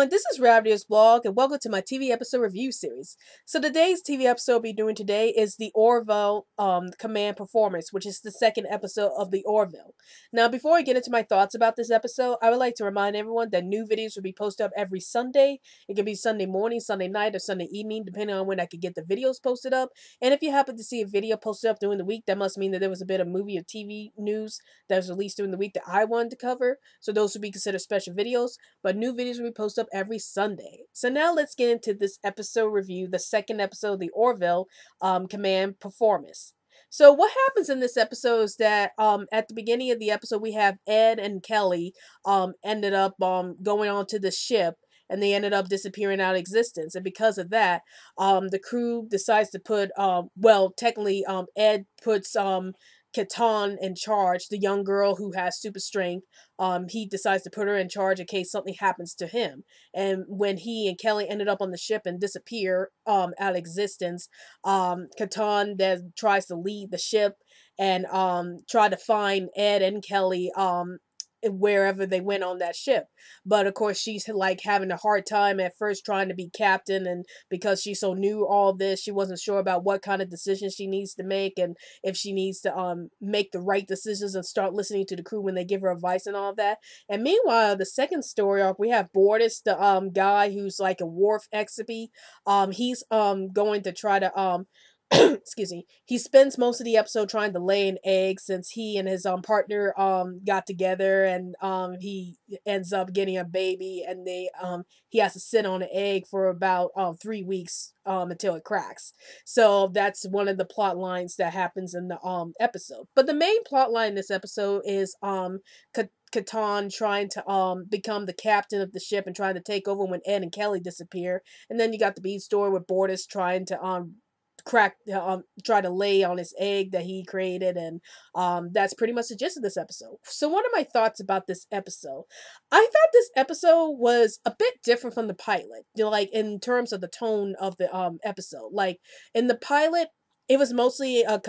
everyone, this is Rabbitearsblog, and welcome to my TV episode review series. So today's TV episode we'll be doing today is the Orville Command Performance, which is the second episode of the Orville. Now, before I get into my thoughts about this episode, I would like to remind everyone that new videos will be posted up every Sunday. It can be Sunday morning, Sunday night, or Sunday evening, depending on when I can get the videos posted up. And if you happen to see a video posted up during the week, that must mean that there was a bit of movie or TV news that was released during the week that I wanted to cover. So those would be considered special videos. But new videos will be posted up every Sunday. So now let's get into this episode review, the second episode of the Orville Command Performance. So what happens in this episode is that at the beginning of the episode we have Ed and Kelly ended up going onto the ship, and they ended up disappearing out of existence. And because of that, the crew decides to put technically Ed puts Catan in charge, the young girl who has super strength. He decides to put her in charge in case something happens to him. And when he and Kelly ended up on the ship and disappear out of existence, Catan then tries to lead the ship and try to find Ed and Kelly wherever they went on that ship. But of course she's like having a hard time at first trying to be captain, and because she's so new all this, she wasn't sure about what kind of decisions she needs to make, and if she needs to make the right decisions and start listening to the crew when they give her advice and all that. And meanwhile, the second story arc, we have Bortis, the guy who's like a wharf exhibit. He's going to try to excuse me, he spends most of the episode trying to lay an egg, since he and his partner got together, and he ends up getting a baby, and he has to sit on an egg for about 3 weeks until it cracks. So that's one of the plot lines that happens in the episode. But the main plot line in this episode is Catan trying to become the captain of the ship and trying to take over when Ed and Kelly disappear. And then you got the B story with Bortis trying to try to lay on his egg that he created, and that's pretty much the gist of this episode. So what are my thoughts about this episode? I thought this episode was a bit different from the pilot, like in terms of the tone of the episode. Like in the pilot, it was mostly a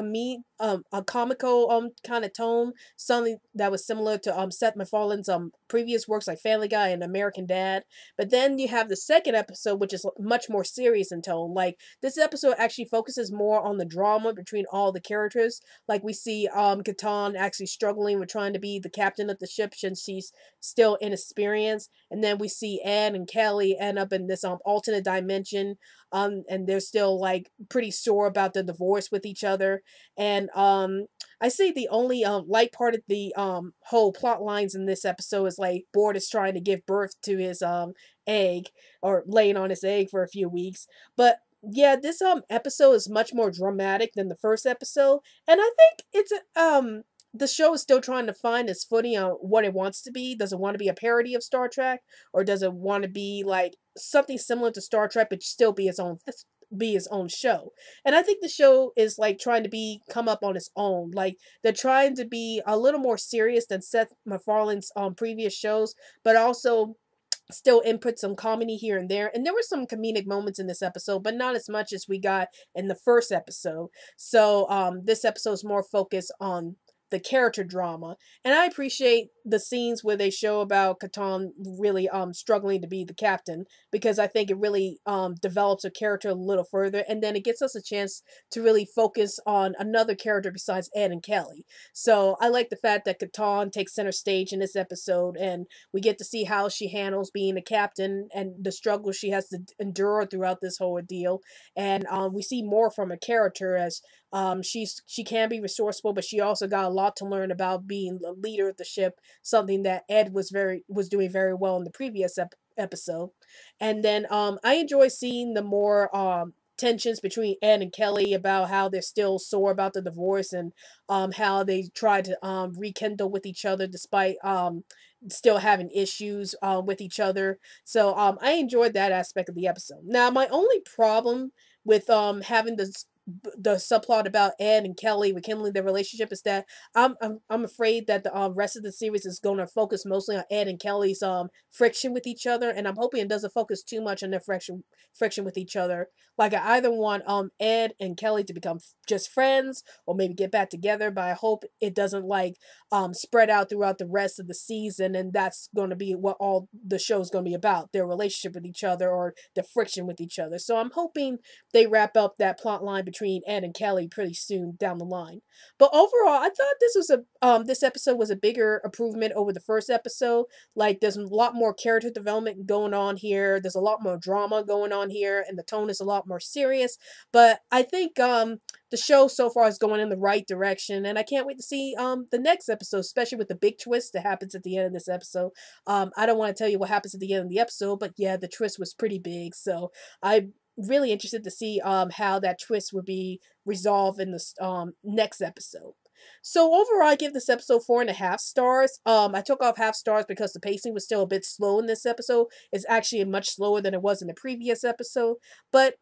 comical kind of tone, something that was similar to Seth MacFarlane's previous works like Family Guy and American Dad. But then you have the second episode, which is much more serious in tone. Like this episode actually focuses more on the drama between all the characters. Like we see Catan actually struggling with trying to be the captain of the ship since she's still inexperienced, and then we see Ed and Kelly end up in this alternate dimension. And they're still like pretty sore about the divorce with each other. And I say the only light part of the whole plot lines in this episode is like Bort is trying to give birth to his egg, or laying on his egg for a few weeks. But yeah, this episode is much more dramatic than the first episode, and I think it's the show is still trying to find its footing on what it wants to be. Does it want to be a parody of Star Trek, or does it want to be like something similar to Star Trek but still be its own show? And I think the show is like trying to come up on its own. Like they're trying to be a little more serious than Seth MacFarlane's previous shows, but also still input some comedy here and there. And there were some comedic moments in this episode, but not as much as we got in the first episode. So this episode is more focused on the character drama, and I appreciate the scenes where they show about Catan really struggling to be the captain, because I think it really develops a character a little further, and then it gets us a chance to really focus on another character besides Ed and Kelly. So I like the fact that Catan takes center stage in this episode, and we get to see how she handles being a captain and the struggle she has to endure throughout this whole ordeal. And we see more from a character, as she can be resourceful, but she also got a lot to learn about being the leader of the ship, something that Ed was doing very well in the previous episode. And then I enjoy seeing the more tensions between Ed and Kelly about how they're still sore about the divorce, and how they try to rekindle with each other despite still having issues with each other. So I enjoyed that aspect of the episode. Now my only problem with having the subplot about Ed and Kelly rekindling their relationship is that I'm afraid that the rest of the series is going to focus mostly on Ed and Kelly's friction with each other, and I'm hoping it doesn't focus too much on their friction with each other. Like I either want Ed and Kelly to become just friends or maybe get back together, but I hope it doesn't like spread out throughout the rest of the season, and that's going to be what all the show's going to be about, their relationship with each other or the friction with each other. So I'm hoping they wrap up that plot line between Ed and Kelly pretty soon down the line. But overall, I thought this episode was a bigger improvement over the first episode. Like there's a lot more character development going on here. There's a lot more drama going on here, and the tone is a lot more serious. But I think the show so far is going in the right direction, and I can't wait to see the next episode, especially with the big twist that happens at the end of this episode. I don't want to tell you what happens at the end of the episode, but yeah, the twist was pretty big. So I really interested to see how that twist would be resolved in the next episode. So overall, I give this episode 4.5 stars. I took off half stars because the pacing was still a bit slow in this episode. It's actually much slower than it was in the previous episode, but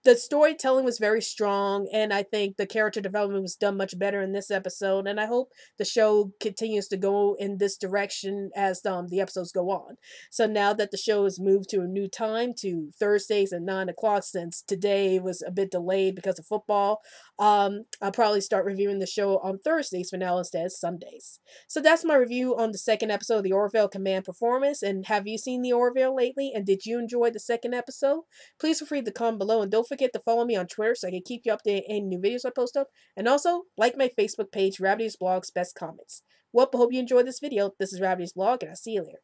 the storytelling was very strong, and I think the character development was done much better in this episode, and I hope the show continues to go in this direction as the episodes go on. So now that the show has moved to a new time, to Thursdays at 9 o'clock, since today was a bit delayed because of football, I'll probably start reviewing the show on Thursdays for now instead of Sundays. So that's my review on the second episode of the Orville Command Performance. And have you seen the Orville lately, and did you enjoy the second episode? Please feel free to comment below, and don't forget to follow me on Twitter so I can keep you updated on any new videos I post up. And also, like my Facebook page, Rabbitearsblog's Best Comments. Well, I hope you enjoyed this video. This is Rabbitearsblog, and I'll see you later.